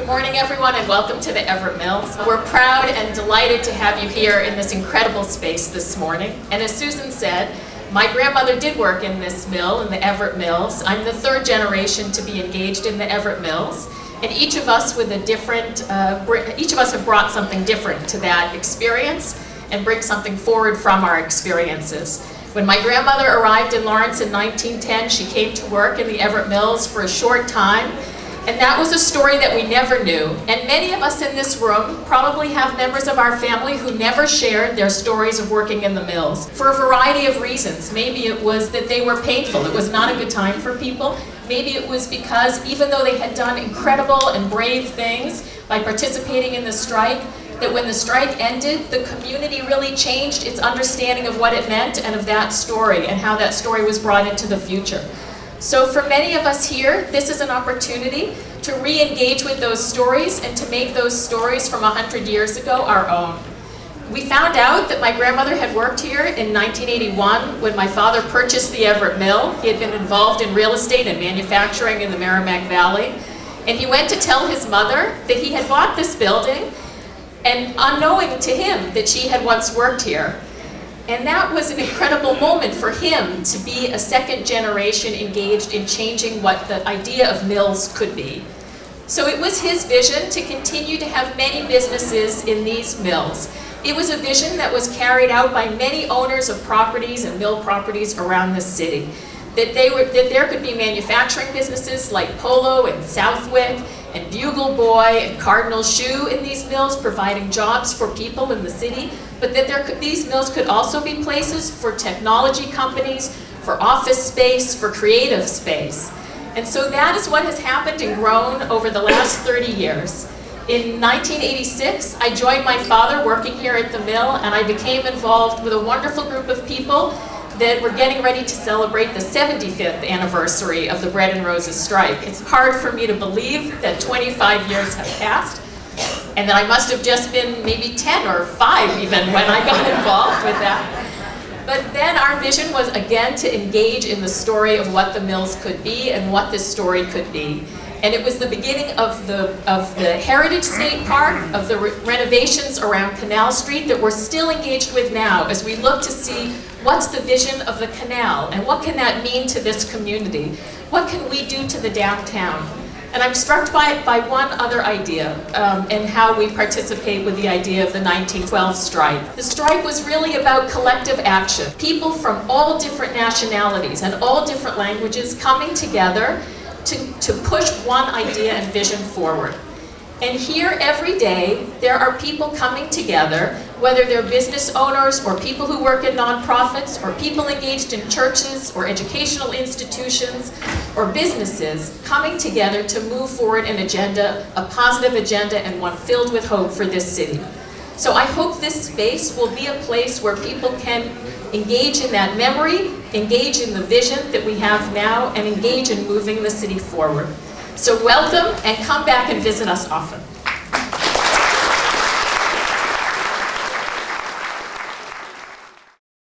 Good morning, everyone, and welcome to the Everett Mills. We're proud and delighted to have you here in this incredible space this morning. And as Susan said, my grandmother did work in this mill, in the Everett Mills. I'm the third generation to be engaged in the Everett Mills. And each of us with a different, each of us have brought something different to that experience and bring something forward from our experiences. When my grandmother arrived in Lawrence in 1910, she came to work in the Everett Mills for a short time. And that was a story that we never knew. And many of us in this room probably have members of our family who never shared their stories of working in the mills for a variety of reasons. Maybe it was that they were painful. It was not a good time for people. Maybe it was because even though they had done incredible and brave things by participating in the strike, that when the strike ended, the community really changed its understanding of what it meant and of that story and how that story was brought into the future. So for many of us here, this is an opportunity to re-engage with those stories and to make those stories from 100 years ago our own. We found out that my grandmother had worked here in 1981 when my father purchased the Everett Mill. He had been involved in real estate and manufacturing in the Merrimack Valley. And he went to tell his mother that he had bought this building, and unknowing to him that she had once worked here. And that was an incredible moment for him to be a second generation engaged in changing what the idea of mills could be. So it was his vision to continue to have many businesses in these mills. It was a vision that was carried out by many owners of properties and mill properties around the city. That there could be manufacturing businesses like Polo and Southwick and Bugle Boy and Cardinal Shoe in these mills, providing jobs for people in the city, but that these mills could also be places for technology companies, for office space, for creative space. And so that is what has happened and grown over the last 30 years. In 1986, I joined my father working here at the mill, and I became involved with a wonderful group of people that we're getting ready to celebrate the 75th anniversary of the Bread and Roses strike. It's hard for me to believe that 25 years have passed, and that I must have just been maybe 10 or 5 even when I got involved with that. But then our vision was again to engage in the story of what the mills could be and what this story could be. And it was the beginning of the Heritage State Park, of the renovations around Canal Street that we're still engaged with now as we look to see what's the vision of the canal and what can that mean to this community? What can we do to the downtown? And I'm struck by one other idea and how we participate with the idea of the 1912 strike. The strike was really about collective action. People from all different nationalities and all different languages coming together to push one idea and vision forward. And here every day, there are people coming together, whether they're business owners or people who work in nonprofits or people engaged in churches or educational institutions or businesses coming together to move forward an agenda, a positive agenda and one filled with hope for this city. So I hope this space will be a place where people can engage in that memory, engage in the vision that we have now, and engage in moving the city forward. So welcome and come back and visit us often.